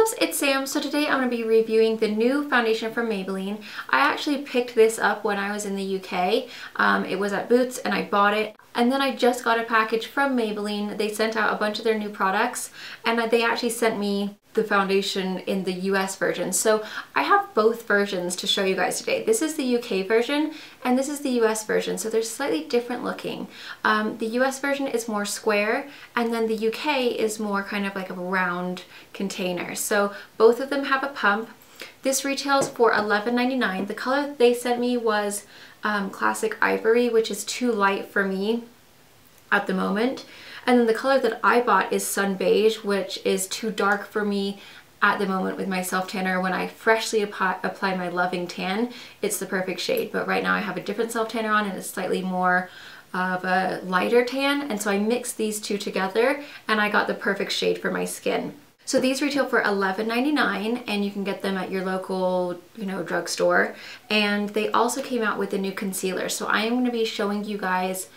loves, it's Sam. So today I'm going to be reviewing the new foundation from Maybelline. I actually picked this up when I was in the UK. It was at Boots and I bought it. And then I just got a package from Maybelline. They sent out a bunch of their new products and they actually sent me the foundation in the US version. So I have both versions to show you guys today. This is the UK version and this is the US version. So they're slightly different looking. The US version is more square and then the UK is more kind of like a round container. So both of them have a pump. This retails for $11.99. The color that they sent me was Classic Ivory, which is too light for me at the moment. And then the color that I bought is Sun Beige, which is too dark for me at the moment with my self tanner. When I freshly apply my Loving Tan, it's the perfect shade. But right now I have a different self tanner on and it's slightly more of a lighter tan. And so I mixed these two together and I got the perfect shade for my skin. So these retail for $11.99 and you can get them at your local, drugstore. And they also came out with a new concealer. So I am going to be showing you guys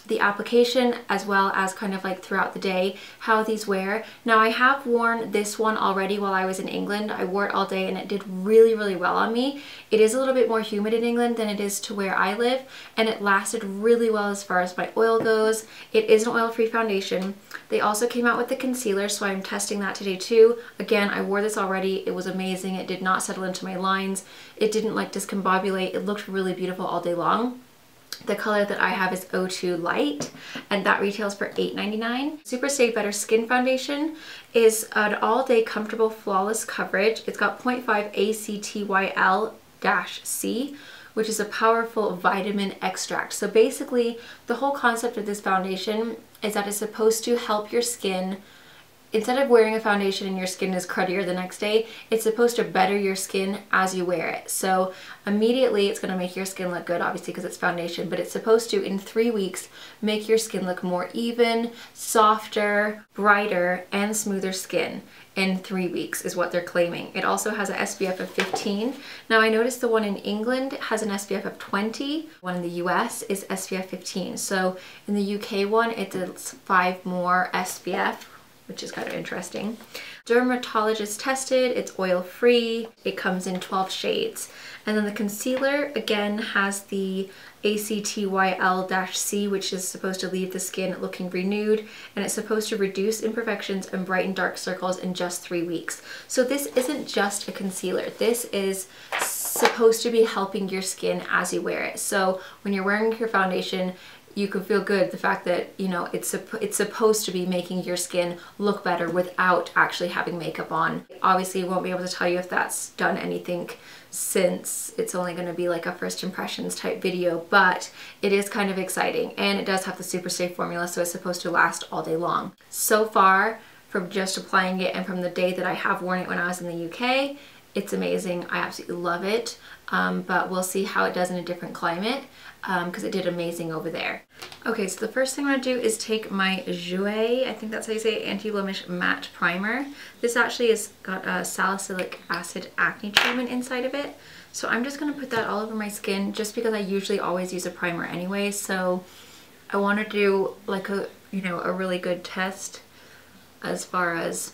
the application as well as kind of like throughout the day how these wear. Now I have worn this one already while I was in England. I wore it all day and it did really, really well on me. It is a little bit more humid in England than it is to where I live and it lasted really well as far as my oil goes. It is an oil-free foundation. They also came out with the concealer, so I'm testing that today too. Again, I wore this already. It was amazing. It did not settle into my lines. It didn't like discombobulate. It looked really beautiful all day long. The color that I have is 02 Light and that retails for $8.99. Superstay Better Skin Foundation is an all-day comfortable flawless coverage. It's got 0.5 ACTYL-C, which is a powerful vitamin extract. So basically the whole concept of this foundation is that it's supposed to help your skin. Instead of wearing a foundation and your skin is cruddier the next day, it's supposed to better your skin as you wear it. So immediately it's going to make your skin look good, obviously because it's foundation, but it's supposed to, in 3 weeks, make your skin look more even, softer, brighter, and smoother skin. In 3 weeks is what they're claiming. It also has an SPF of 15. Now I noticed the one in England has an SPF of 20. One in the US is SPF 15. So in the UK one, it does 5 more SPF, which is kind of interesting. Dermatologist tested, it's oil free, it comes in 12 shades. And then the concealer again has the ACTYL-C, which is supposed to leave the skin looking renewed, and it's supposed to reduce imperfections and brighten dark circles in just 3 weeks. So this isn't just a concealer, this is supposed to be helping your skin as you wear it. So when you're wearing your foundation, you can feel good the fact that it's supposed to be making your skin look better without actually having makeup on. Obviously I won't be able to tell you if that's done anything since it's only going to be like a first impressions type video, but it is kind of exciting and it does have the Superstay formula, so it's supposed to last all day long. So far from just applying it and from the day that I have worn it when I was in the UK, it's amazing. I absolutely love it, but we'll see how it does in a different climate because it did amazing over there. Okay, so the first thing I'm going to do is take my Jouer, I think that's how you say it, Anti-Blemish Matte Primer. This actually has got a salicylic acid acne treatment inside of it. So I'm just going to put that all over my skin just because I usually always use a primer anyway. So I want to do like a really good test as far as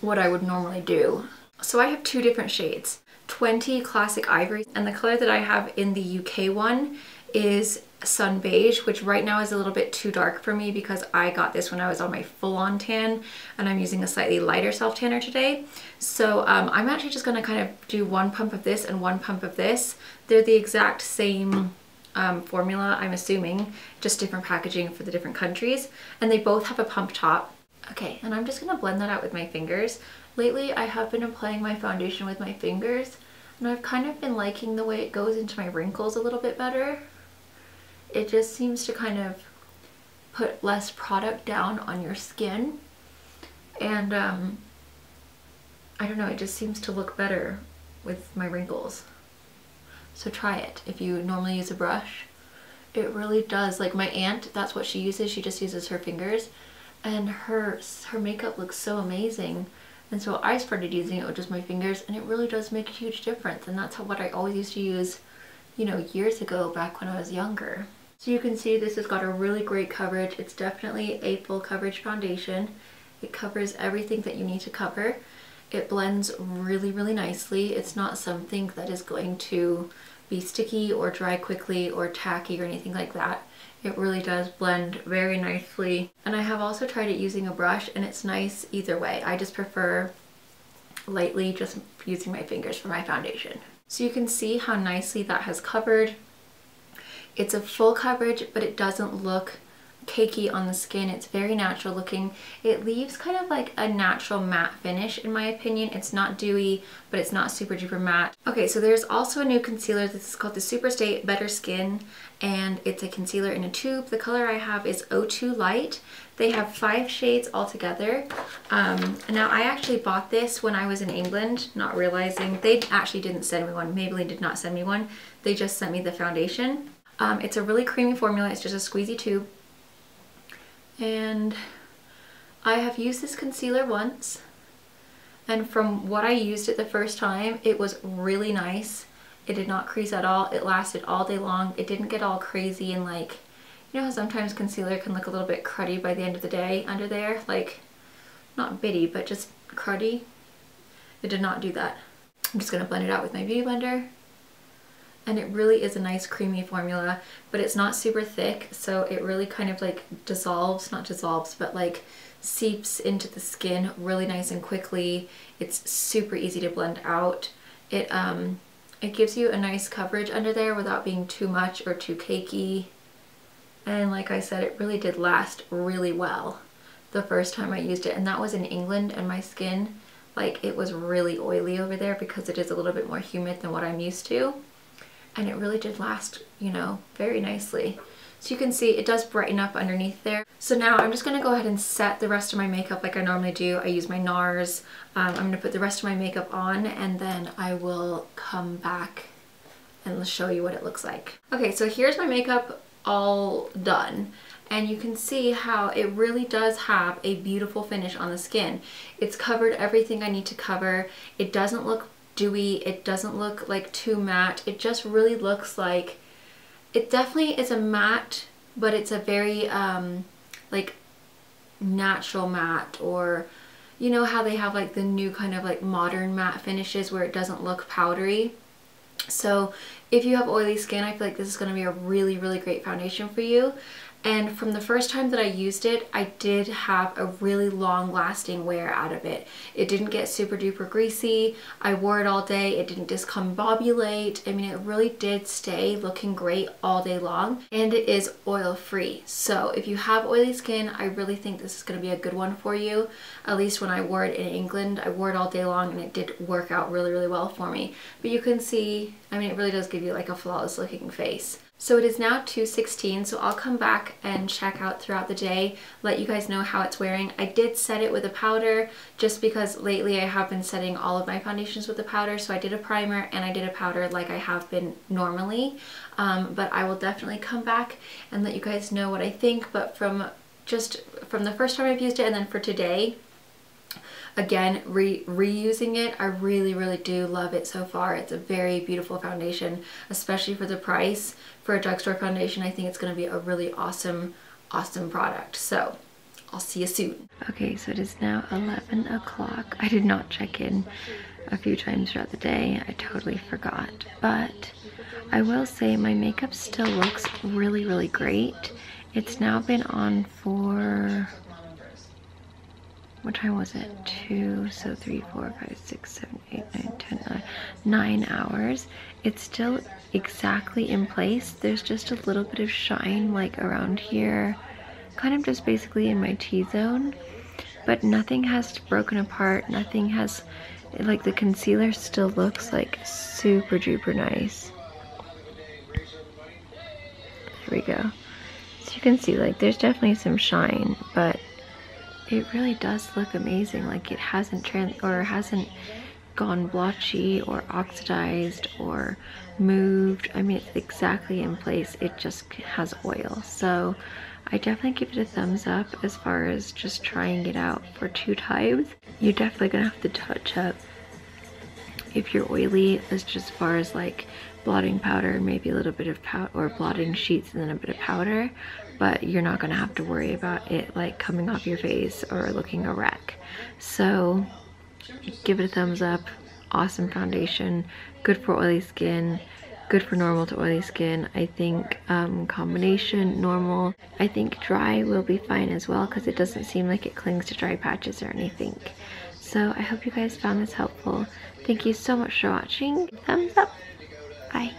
what I would normally do. So I have 2 different shades. 20 Classic Ivory, and the color that I have in the UK one is Sun Beige, which right now is a little bit too dark for me because I got this when I was on my full-on tan and I'm using a slightly lighter self tanner today. So I'm actually just going to kind of do 1 pump of this and 1 pump of this. They're the exact same formula, I'm assuming, just different packaging for the different countries, and they both have a pump top. Okay, and I'm just going to blend that out with my fingers. Lately I have been applying my foundation with my fingers and I've kind of been liking the way it goes into my wrinkles a little bit better. It just seems to kind of put less product down on your skin and I don't know, it just seems to look better with my wrinkles. So try it if you normally use a brush. It really does. Like my aunt, that's what she uses. She just uses her fingers and her makeup looks so amazing. And so I started using it with just my fingers and it really does make a huge difference. And that's what I always used to use, years ago back when I was younger. So you can see this has got a really great coverage. It's definitely a full coverage foundation. It covers everything that you need to cover. It blends really, really nicely. It's not something that is going to be sticky or dry quickly or tacky or anything like that. It really does blend very nicely. And I have also tried it using a brush, and it's nice either way. I just prefer lightly just using my fingers for my foundation. So you can see how nicely that has covered. It's a full coverage, but it doesn't look cakey on the skin. It's very natural looking. It leaves kind of like a natural matte finish in my opinion. It's not dewy, but it's not super duper matte. Okay, so there's also a new concealer. This is called the Superstay Better Skin, and it's a concealer in a tube. The color I have is 02 Light. They have 5 shades altogether. Now I actually bought this when I was in England, not realizing they actually didn't send me one. Maybelline did not send me one. They just sent me the foundation. It's a really creamy formula. It's just a squeezy tube. And I have used this concealer once, and from what I used it the first time, it was really nice. It did not crease at all. It lasted all day long. It didn't get all crazy and like, you know how sometimes concealer can look a little bit cruddy by the end of the day under there? Like, not bitty, but just cruddy. It did not do that. I'm just gonna blend it out with my beauty blender. And it really is a nice creamy formula, but it's not super thick, so it really kind of like dissolves, not dissolves, but like seeps into the skin really nice and quickly. It's super easy to blend out. It gives you a nice coverage under there without being too much or too cakey. And like I said, it really did last really well the first time I used it, and that was in England, and my skin, like, it was really oily over there because it is a little bit more humid than what I'm used to. And it really did last, you know, very nicely. So you can see it does brighten up underneath there. So now I'm just gonna go ahead and set the rest of my makeup like I normally do. I use my NARS. I'm gonna put the rest of my makeup on, and then I will come back and show you what it looks like. Okay, so here's my makeup all done. And you can see how it really does have a beautiful finish on the skin. It's covered everything I need to cover. It doesn't look dewy, it doesn't look like too matte. It just really looks like, it definitely is a matte, but it's a very like natural matte, or you know how they have like the new kind of like modern matte finishes where it doesn't look powdery. So if you have oily skin, I feel like this is going to be a really, really great foundation for you. And from the first time that I used it, I did have a really long lasting wear out of it. It didn't get super duper greasy. I wore it all day. It didn't discombobulate. I mean, it really did stay looking great all day long, and it is oil free. So if you have oily skin, I really think this is going to be a good one for you. At least when I wore it in England, I wore it all day long and it did work out really, really well for me. But you can see, I mean, it really does give you like a flawless looking face. So it is now 2:16, so I'll come back and check out throughout the day, let you guys know how it's wearing. I did set it with a powder just because lately I have been setting all of my foundations with a powder. So I did a primer and I did a powder like I have been normally. But I will definitely come back and let you guys know what I think. But from the first time I've used it and then for today, again, reusing it, I really, really do love it so far. It's a very beautiful foundation, especially for the price. For a drugstore foundation, I think it's going to be a really awesome, awesome product. So I'll see you soon. Okay, so it is now 11 o'clock. I did not check in a few times throughout the day. I totally forgot. But I will say my makeup still looks really, really great. It's now been on for, what time was it? 2, so 3, 4, 5, 6, 7, 8, 9, 10, 11, 9 hours. It's still exactly in place. There's just a little bit of shine like around here, kind of just basically in my T-zone, but nothing has broken apart. Nothing has, like, the concealer still looks like super duper nice. There we go. So you can see, like, there's definitely some shine, but it really does look amazing. Like, it hasn't hasn't gone blotchy or oxidized or moved. I mean, it's exactly in place. It just has oil. So I definitely give it a thumbs up as far as just trying it out for 2 times. You're definitely gonna have to touch up if you're oily, as just as far as like blotting powder, maybe a little bit of powder, or blotting sheets and then a bit of powder, but you're not gonna have to worry about it like coming off your face or looking a wreck. So give it a thumbs up. Awesome foundation, good for oily skin, good for normal to oily skin. I think combination normal. I think dry will be fine as well because it doesn't seem like it clings to dry patches or anything. So I hope you guys found this helpful. Thank you so much for watching. Thumbs up. Bye.